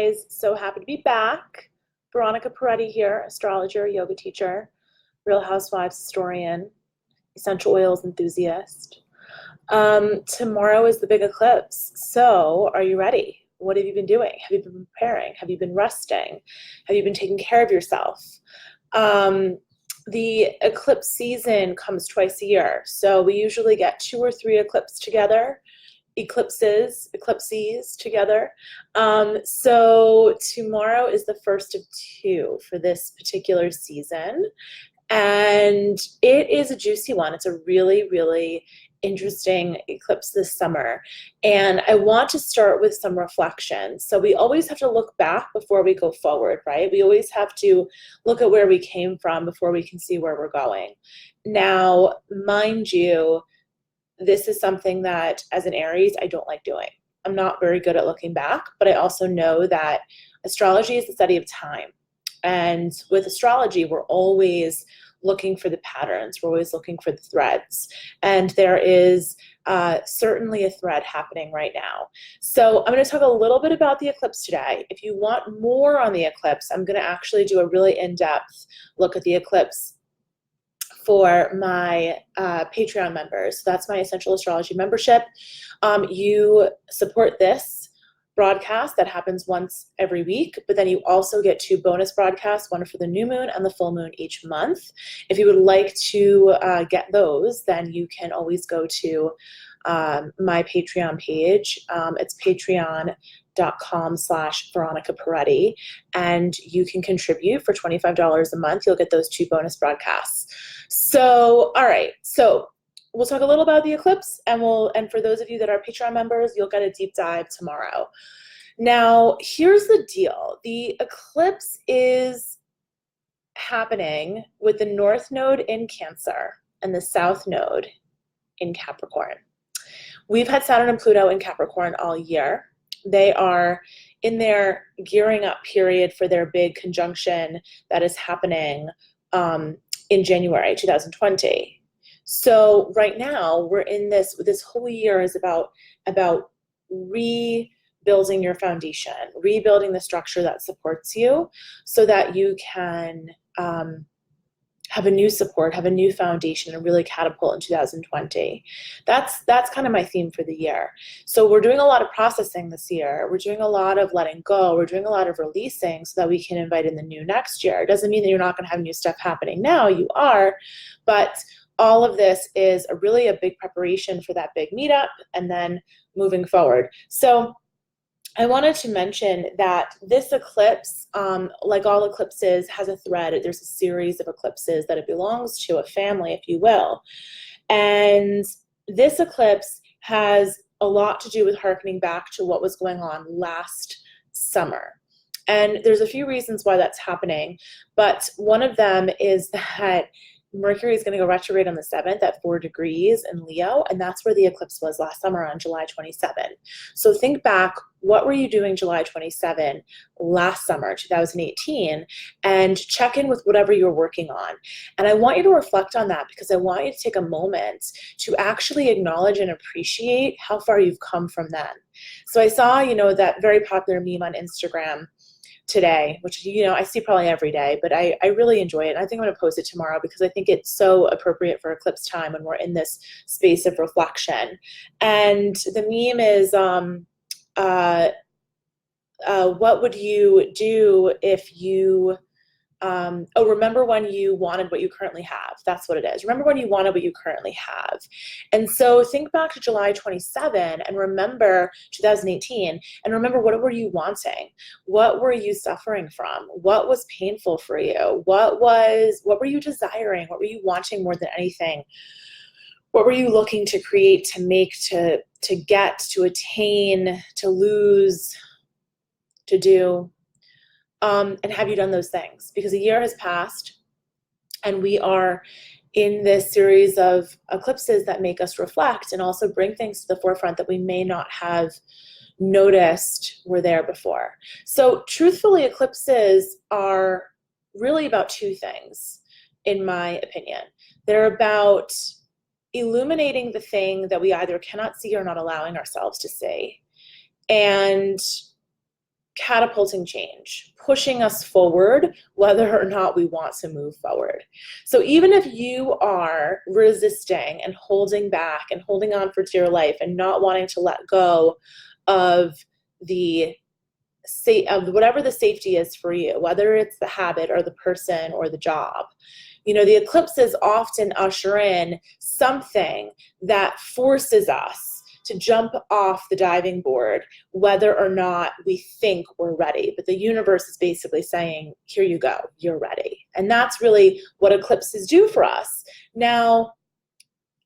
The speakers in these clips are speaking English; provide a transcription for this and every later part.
guys. So happy to be back. Veronica here, astrologer, yoga teacher, Real Housewives historian, essential oils enthusiast. Tomorrow is the big eclipse. So are you ready? What have you been doing? Have you been preparing? Have you been resting? Have you been taking care of yourself? The eclipse season comes twice a year. So we usually get 2 or 3 eclipses together. So tomorrow is the first of 2 for this particular season. And it is a juicy one. It's a really, really interesting eclipse this summer. And I want to start with some reflection. So we always have to look back before we go forward, right? We always have to look at where we came from before we can see where we're going. Now, mind you, this is something that as an Aries, I don't like doing. I'm not very good at looking back, but I also know that astrology is the study of time. And with astrology, we're always looking for the patterns. We're always looking for the threads. And there is certainly a thread happening right now. So I'm going to talk a little bit about the eclipse today. If you want more on the eclipse, I'm going to actually do a really in-depth look at the eclipse for my Patreon members. So that's my Essential Astrology membership. You support this broadcast that happens once every week, but then you also get 2 bonus broadcasts, one for the new moon and the full moon each month. If you would like to get those, then you can always go to my Patreon page. It's patreon.com/Veronica Peretti, and you can contribute for $25 a month. You'll get those 2 bonus broadcasts. So, all right. So we'll talk a little about the eclipse, and for those of you that are Patreon members, you'll get a deep dive tomorrow. Now, here's the deal. The eclipse is happening with the North Node in Cancer and the South Node in Capricorn. We've had Saturn and Pluto in Capricorn all year. They are in their gearing up period for their big conjunction that is happening in January 2020. So right now we're in this whole year is about rebuilding your foundation, rebuilding the structure that supports you so that you can have a new support, have a new foundation, and really catapult in 2020. That's kind of my theme for the year. So we're doing a lot of processing this year. We're doing a lot of letting go. We're doing a lot of releasing so that we can invite in the new next year. It doesn't mean that you're not going to have new stuff happening now. You are, but all of this is really a big preparation for that big meetup and then moving forward. So I wanted to mention that this eclipse, like all eclipses, has a thread. There's a series of eclipses that it belongs to, a family, if you will. And this eclipse has a lot to do with harkening back to what was going on last summer. And there's a few reasons why that's happening, but one of them is that Mercury is going to go retrograde on the 7th at 4 degrees in Leo, and that's where the eclipse was last summer on July 27. So think back, what were you doing July 27 last summer, 2018, and check in with whatever you're working on. And I want you to reflect on that because I want you to take a moment to actually acknowledge and appreciate how far you've come from then. So I saw, that very popular meme on Instagram today, which I see probably every day, but I really enjoy it. And I think I'm going to post it tomorrow because I think it's so appropriate for eclipse time when we're in this space of reflection. And the meme is, what would you do if you, remember when you wanted what you currently have. That's what it is. Remember when you wanted what you currently have. And so think back to July 27 and remember 2018 and remember, what were you wanting? What were you suffering from? What was painful for you? What were you desiring? What were you wanting more than anything? What were you looking to create, to make, to get, to attain, to lose, to do? And have you done those things? Because a year has passed and we are in this series of eclipses that make us reflect and also bring things to the forefront that we may not have noticed were there before. So truthfully, eclipses are really about 2 things, in my opinion. They're about illuminating the thing that we either cannot see or not allowing ourselves to see. And catapulting change, pushing us forward, whether or not we want to move forward. So even if you are resisting and holding back and holding on for dear life and not wanting to let go of whatever the safety is for you, whether it's the habit or the person or the job, the eclipses often usher in something that forces us to jump off the diving board, whether or not we think we're ready. But the universe is basically saying, here you go, you're ready. And that's really what eclipses do for us. Now,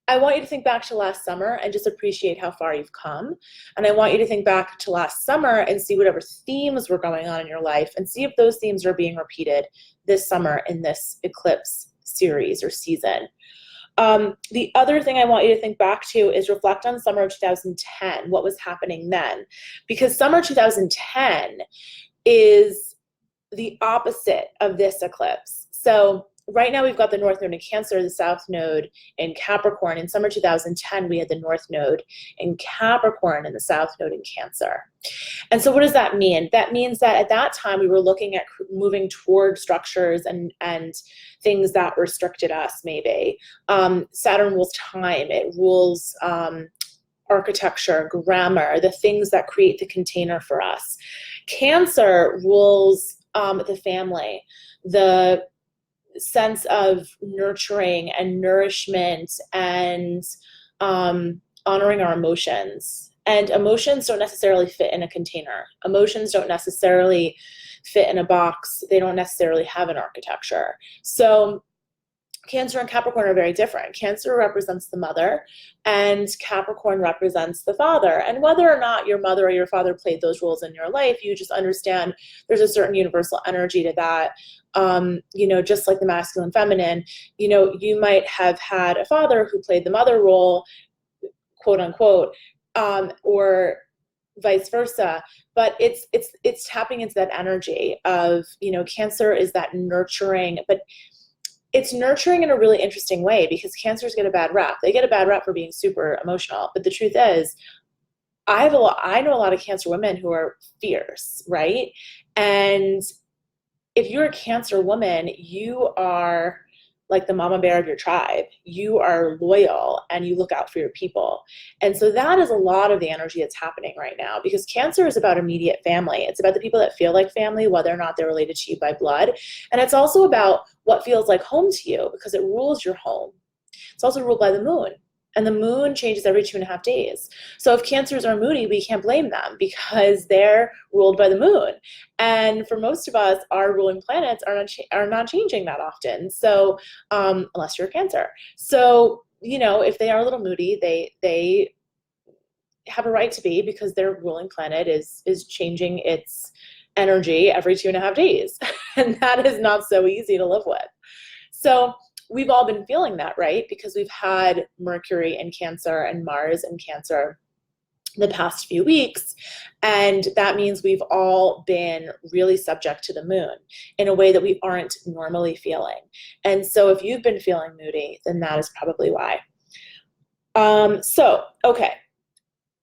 I want you to think back to last summer and just appreciate how far you've come. And I want you to think back to last summer and see whatever themes were going on in your life and see if those themes are being repeated this summer in this eclipse series or season. The other thing I want you to think back to is reflect on summer of 2010. What was happening then? Because summer 2010 is the opposite of this eclipse. So right now we've got the North Node in Cancer, the South Node in Capricorn. In summer 2010, we had the North Node in Capricorn and the South Node in Cancer. And so what does that mean? That means that at that time we were looking at moving toward structures and things that restricted us, maybe. Saturn rules time. It rules architecture, grammar, the things that create the container for us. Cancer rules the family, the sense of nurturing and nourishment and honoring our emotions. And emotions don't necessarily fit in a container. Emotions don't necessarily fit in a box. They don't necessarily have an architecture. So Cancer and Capricorn are very different. Cancer represents the mother and Capricorn represents the father. And whether or not your mother or your father played those roles in your life, you just understand there's a certain universal energy to that. Just like the masculine, feminine, you might have had a father who played the mother role, quote unquote, or vice versa. But it's tapping into that energy of, Cancer is that nurturing, but it's nurturing in a really interesting way because Cancers get a bad rap. They get a bad rap for being super emotional. But the truth is, I know a lot of Cancer women who are fierce, right? And if you're a Cancer woman, you are like the mama bear of your tribe. You are loyal and you look out for your people. And so that is a lot of the energy that's happening right now because Cancer is about immediate family. It's about the people that feel like family, whether or not they're related to you by blood. And it's also about what feels like home to you because it rules your home. It's also ruled by the moon. And the moon changes every 2.5 days. So if Cancers are moody, we can't blame them because they're ruled by the moon. And for most of us, our ruling planets are not changing that often. So unless you're a Cancer. So, if they are a little moody, they have a right to be because their ruling planet is changing its energy every 2.5 days. And that is not so easy to live with. So we've all been feeling that, right? Because we've had Mercury in Cancer and Mars in Cancer the past few weeks. And that means we've all been really subject to the moon in a way that we aren't normally feeling. And so if you've been feeling moody, then that is probably why. Okay.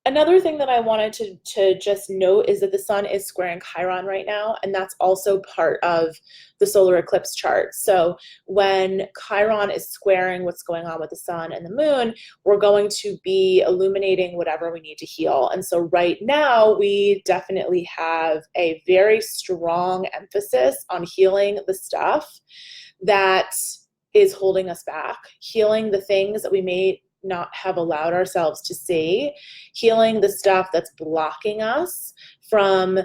Another thing that I wanted to just note is that the sun is squaring Chiron right now, and that's also part of the solar eclipse chart. So when Chiron is squaring what's going on with the sun and the moon, we're going to be illuminating whatever we need to heal. And so right now, we definitely have a very strong emphasis on healing the stuff that is holding us back, healing the things that we may not have allowed ourselves to see, healing the stuff that's blocking us from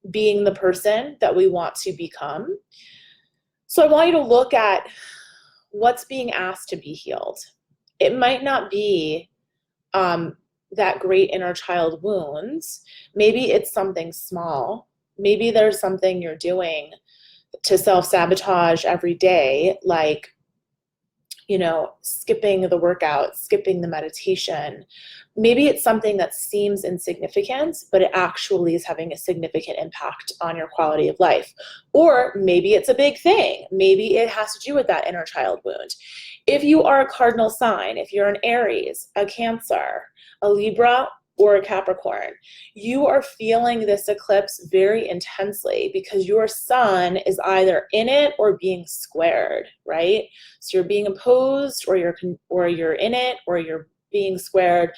being the person that we want to become. So I want you to look at what's being asked to be healed. It might not be that great inner child wounds. Maybe it's something small. Maybe there's something you're doing to self-sabotage every day, like skipping the workout, skipping the meditation. Maybe it's something that seems insignificant, but it actually is having a significant impact on your quality of life. Or maybe it's a big thing. Maybe it has to do with that inner child wound. If you are a cardinal sign, if you're an Aries, a Cancer, a Libra, or a Capricorn, you are feeling this eclipse very intensely because your sun is either in it or being squared, right? So you're being opposed, or you're in it, or you're being squared.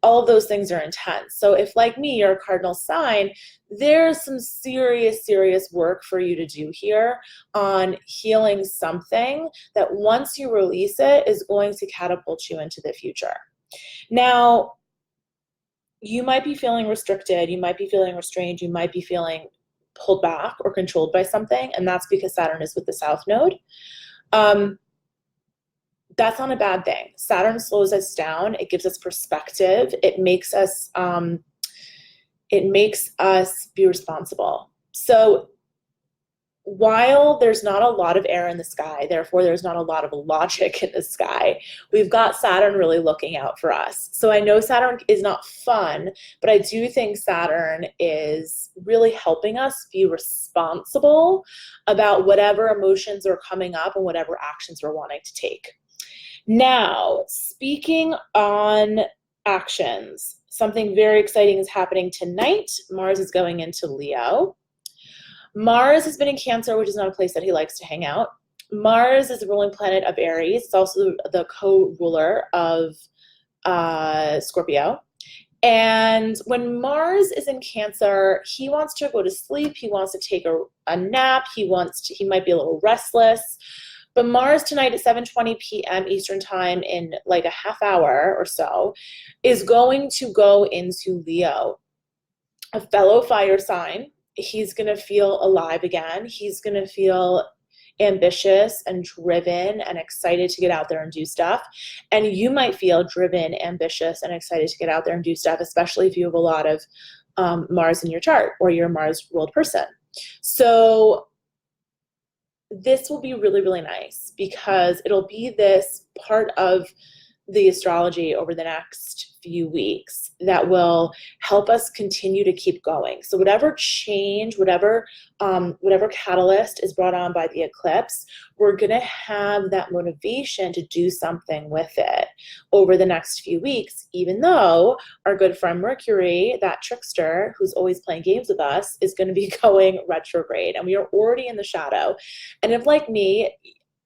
All of those things are intense. So if, like me, you're a cardinal sign, there's some serious, serious work for you to do here on healing something that once you release it is going to catapult you into the future. Now, you might be feeling restricted, you might be feeling restrained, you might be feeling pulled back or controlled by something, and that's because Saturn is with the South Node. That's not a bad thing. Saturn slows us down. It gives us perspective. It makes us be responsible. So while there's not a lot of air in the sky, therefore there's not a lot of logic in the sky, we've got Saturn really looking out for us. So I know Saturn is not fun, but I do think Saturn is really helping us be responsible about whatever emotions are coming up and whatever actions we're wanting to take. Now, speaking on actions, something very exciting is happening tonight. Mars is going into Leo. Mars has been in Cancer, which is not a place that he likes to hang out. Mars is the ruling planet of Aries. It's also the co-ruler of Scorpio. And when Mars is in Cancer, he wants to go to sleep. He wants to take a nap. He might be a little restless. But Mars tonight at 7:20 p.m. Eastern time, in like a half hour or so, is going to go into Leo, a fellow fire sign. He's going to feel alive again. He's going to feel ambitious and driven and excited to get out there and do stuff. And you might feel driven, ambitious, and excited to get out there and do stuff, especially if you have a lot of Mars in your chart or you're a Mars ruled person. So this will be really, really nice because it'll be this part of the astrology over the next few weeks that will help us continue to keep going. So whatever change, whatever catalyst is brought on by the eclipse, we're going to have that motivation to do something with it over the next few weeks, even though our good friend Mercury, that trickster who's always playing games with us, is going to be going retrograde, and we are already in the shadow. And if, like me,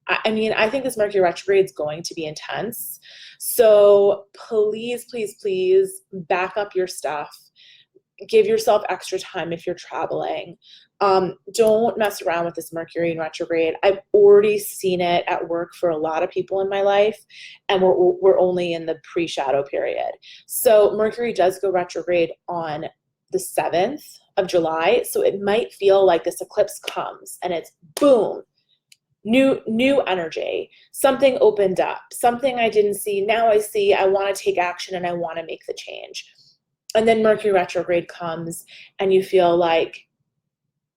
I think this Mercury retrograde is going to be intense. So please, please, please back up your stuff. Give yourself extra time if you're traveling. Don't mess around with this Mercury in retrograde. I've already seen it at work for a lot of people in my life, and we're only in the pre-shadow period. So Mercury does go retrograde on the 7th of July. So it might feel like this eclipse comes and it's boom. New energy, something opened up, something I didn't see, now I see, I want to take action and I want to make the change. And then Mercury retrograde comes and you feel like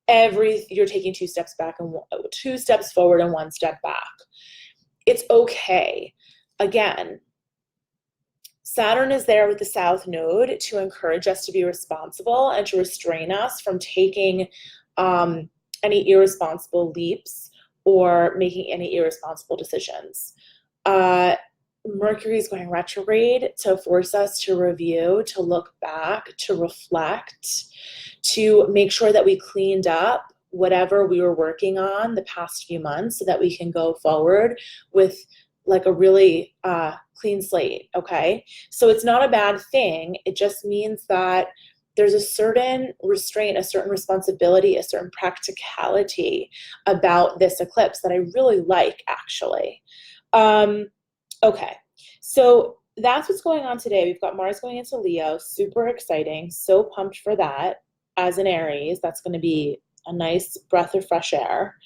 you're taking 2 steps back and 2 steps forward and 1 step back. It's okay. Again, Saturn is there with the South Node to encourage us to be responsible and to restrain us from taking any irresponsible leaps or making any irresponsible decisions. Mercury is going retrograde to force us to review, to look back, to reflect, to make sure that we cleaned up whatever we were working on the past few months so that we can go forward with like a really clean slate, okay? So it's not a bad thing. It just means that there's a certain restraint, a certain responsibility, a certain practicality about this eclipse that I really like, actually. Okay, so that's what's going on today. We've got Mars going into Leo, super exciting, so pumped for that. As an Aries, that's going to be a nice breath of fresh air.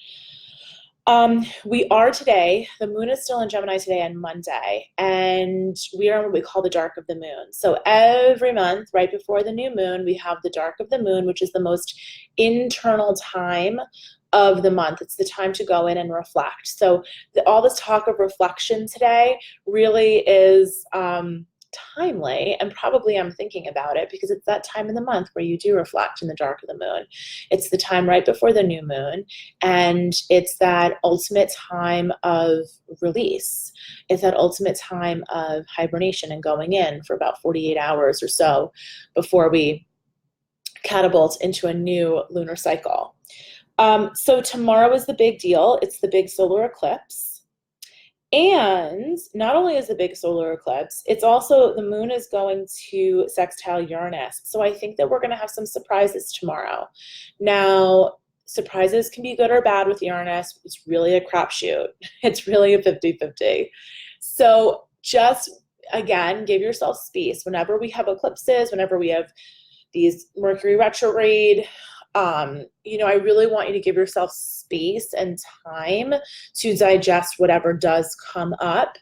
We are today, the moon is still in Gemini today on Monday, and we are on what we call the dark of the moon. So every month, right before the new moon, we have the dark of the moon, which is the most internal time of the month. It's the time to go in and reflect. So all this talk of reflection today really is timely, and probably I'm thinking about it because it's that time in the month where you do reflect in the dark of the moon. It's the time right before the new moon, and it's that ultimate time of release. It's that ultimate time of hibernation and going in for about 48 hours or so before we catapult into a new lunar cycle. So tomorrow is the big deal. It's the big solar eclipse. And not only is the big solar eclipse, it's also the moon is going to sextile Uranus. So I think that we're going to have some surprises tomorrow. Now, surprises can be good or bad with Uranus. It's really a crapshoot. It's really a 50-50. So just, again, give yourself space. Whenever we have eclipses, whenever we have these Mercury retrograde, I really want you to give yourself space and time to digest whatever does come up.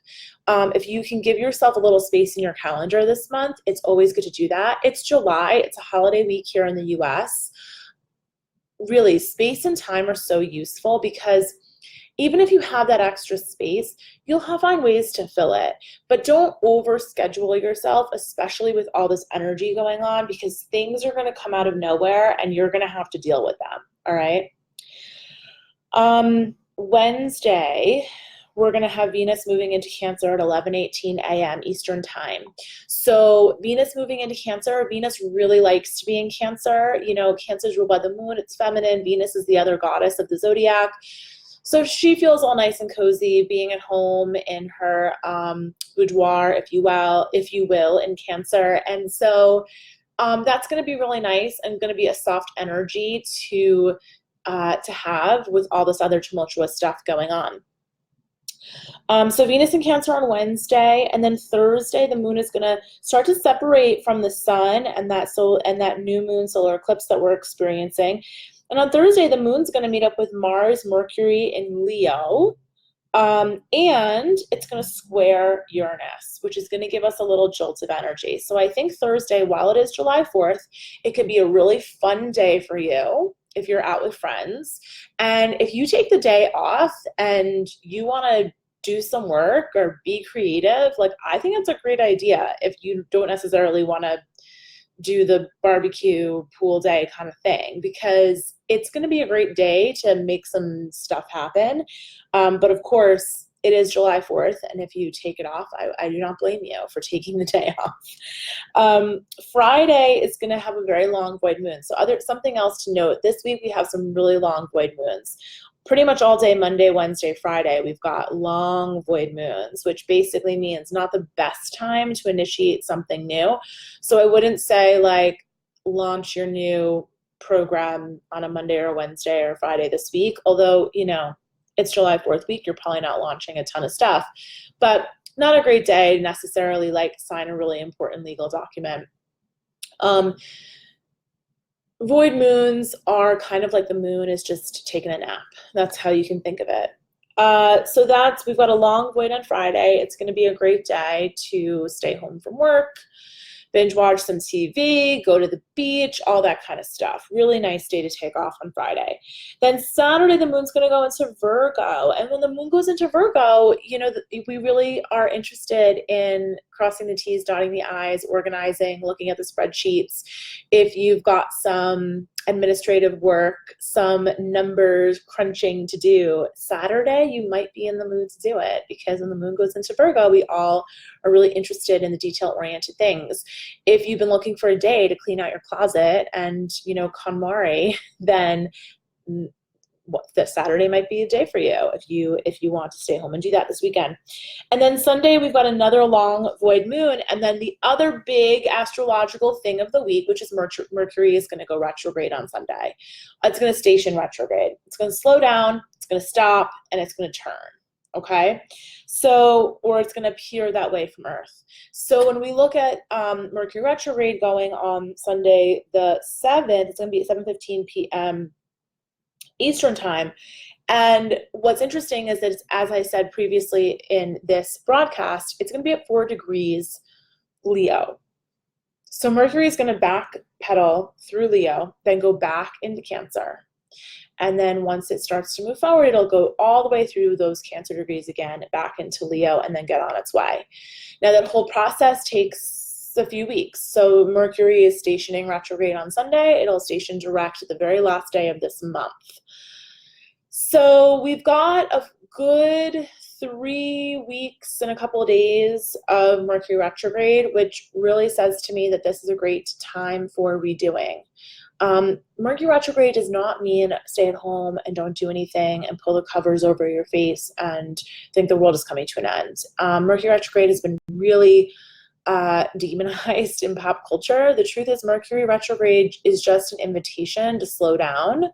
If you can give yourself a little space in your calendar this month, it's always good to do that. It's July. It's a holiday week here in the US. Really, space and time are so useful because even if you have that extra space, you'll find ways to fill it. But don't overschedule yourself, especially with all this energy going on, because things are going to come out of nowhere and you're going to have to deal with them. All right. Wednesday, we're going to have Venus moving into Cancer at 11:18 a.m. Eastern time. So Venus moving into Cancer, Venus really likes to be in Cancer. Cancer is ruled by the moon. It's feminine. Venus is the other goddess of the zodiac. So she feels all nice and cozy being at home in her boudoir, if you will, in Cancer. And so that's going to be really nice and going to be a soft energy to have with all this other tumultuous stuff going on. So Venus in Cancer on Wednesday, and then Thursday the moon is going to start to separate from the sun and that new moon solar eclipse that we're experiencing. And on Thursday, the moon's going to meet up with Mars, Mercury in Leo, and it's going to square Uranus, which is going to give us a little jolt of energy. So I think Thursday, while it is July 4th, it could be a really fun day for you if you're out with friends. And if you take the day off and you want to do some work or be creative, I think it's a great idea if you don't necessarily want to do the barbecue pool day kind of thing, because it's going to be a great day to make some stuff happen. But of course, it is July 4th, and if you take it off, I do not blame you for taking the day off. Friday is going to have a very long void moon. So something else to note, this week we have some really long void moons. Pretty much all day, Monday, Wednesday, Friday, we've got long void moons, which basically means not the best time to initiate something new. So I wouldn't say launch your new program on a Monday or Wednesday or Friday this week, although, it's July 4th week, you're probably not launching a ton of stuff, but not a great day necessarily sign a really important legal document. Void moons are kind of like the moon is just taking a nap. That's how you can think of it. So we've got a long void on Friday. It's going to be a great day to stay home from work, binge watch some TV, go to the beach, all that kind of stuff. Really nice day to take off on Friday. Then Saturday, the moon's going to go into Virgo. And when the moon goes into Virgo, we really are interested in crossing the T's, dotting the I's, organizing, looking at the spreadsheets. If you've got some administrative work, some numbers crunching to do, Saturday, you might be in the mood to do it, because when the moon goes into Virgo, we all are really interested in the detail-oriented things. If you've been looking for a day to clean out your closet and, KonMari, then this Saturday might be a day for you if you want to stay home and do that this weekend. And then Sunday, we've got another long void moon. And then the other big astrological thing of the week, which is Mercury is going to go retrograde on Sunday. It's going to station retrograde. It's going to slow down, it's going to stop, and it's going to turn. Okay, or it's going to appear that way from Earth. So when we look at Mercury retrograde going on Sunday the 7th, it's going to be at 7:15 p.m. Eastern time. And what's interesting is that, as I said previously in this broadcast, it's going to be at 4 degrees Leo. So Mercury is going to backpedal through Leo, then go back into Cancer. And then once it starts to move forward, it'll go all the way through those Cancer degrees again, back into Leo, and then get on its way. Now that whole process takes a few weeks. So Mercury is stationing retrograde on Sunday. It'll station direct the very last day of this month. So we've got a good 3 weeks and a couple of days of Mercury retrograde, which really says to me that this is a great time for redoing. Mercury retrograde does not mean stay at home and don't do anything and pull the covers over your face and think the world is coming to an end. Mercury retrograde has been really demonized in pop culture. The truth is Mercury retrograde is just an invitation to slow down,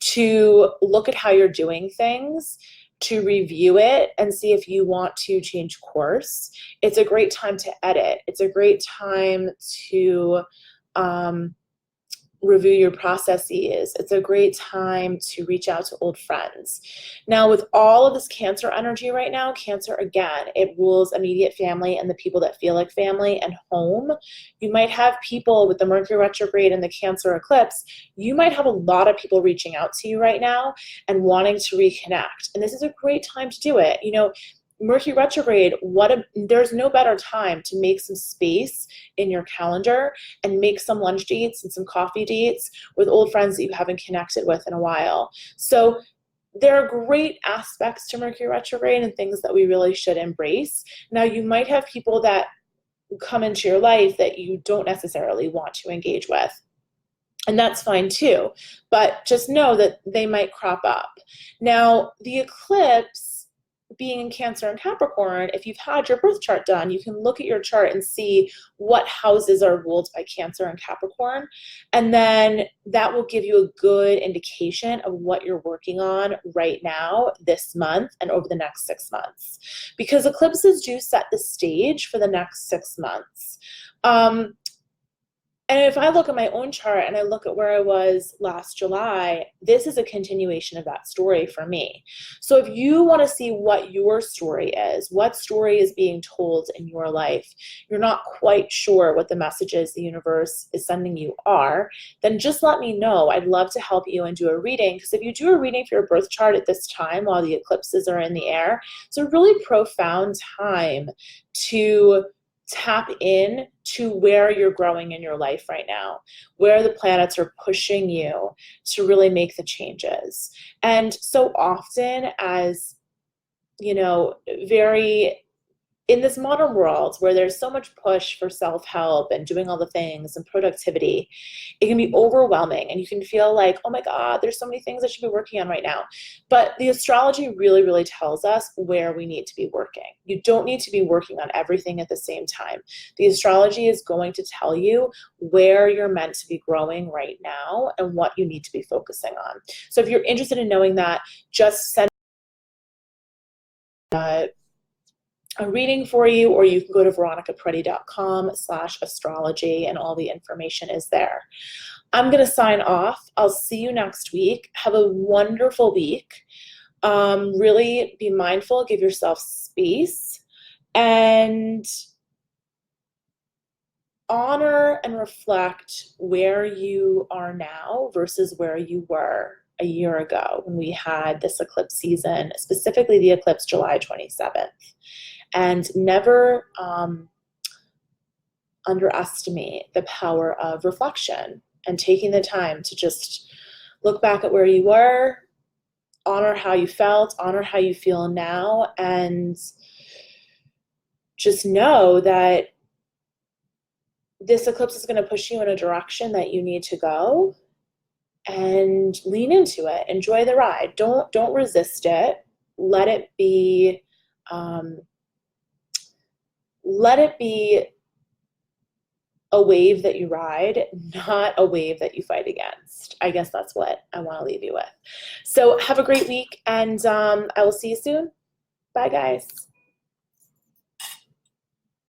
to look at how you're doing things, to review it and see if you want to change course. It's a great time to edit. It's a great time to review your processes. It's a great time to reach out to old friends. Now, with all of this Cancer energy right now, Cancer, again, it rules immediate family and the people that feel like family and home. You might have people with the Mercury retrograde and the Cancer eclipse, you might have a lot of people reaching out to you right now and wanting to reconnect. And this is a great time to do it. You know, Mercury retrograde, there's no better time to make some space in your calendar and make some lunch dates and some coffee dates with old friends that you haven't connected with in a while. So there are great aspects to Mercury retrograde and things that we really should embrace. Now, you might have people that come into your life that you don't necessarily want to engage with. And that's fine too, but just know that they might crop up. Now, the eclipse, being in Cancer and Capricorn, if you've had your birth chart done, you can look at your chart and see what houses are ruled by Cancer and Capricorn. And then that will give you a good indication of what you're working on right now, this month, and over the next 6 months. Because eclipses do set the stage for the next 6 months. And if I look at my own chart and I look at where I was last July, this is a continuation of that story for me. So if you want to see what your story is, what story is being told in your life, you're not quite sure what the messages the universe is sending you are, then just let me know. I'd love to help you and do a reading, because if you do a reading for your birth chart at this time while the eclipses are in the air, it's a really profound time to tap in to where you're growing in your life right now, where the planets are pushing you to really make the changes. And so often, as you know, in this modern world where there's so much push for self-help and doing all the things and productivity, it can be overwhelming and you can feel like, oh my God, there's so many things I should be working on right now. But the astrology really, really tells us where we need to be working. You don't need to be working on everything at the same time. The astrology is going to tell you where you're meant to be growing right now and what you need to be focusing on. So if you're interested in knowing that, just send a reading for you, or you can go to veronicapreti.com/astrology and all the information is there. I'm going to sign off. I'll see you next week. Have a wonderful week. Really be mindful, give yourself space, and honor and reflect where you are now versus where you were a year ago when we had this eclipse season, specifically the eclipse July 27th. And never underestimate the power of reflection and taking the time to just look back at where you were, honor how you felt, honor how you feel now, and just know that this eclipse is going to push you in a direction that you need to go, and lean into it. Enjoy the ride. Don't resist it. Let it be a wave that you ride, not a wave that you fight against. I guess that's what I want to leave you with. So have a great week, and I will see you soon. Bye, guys.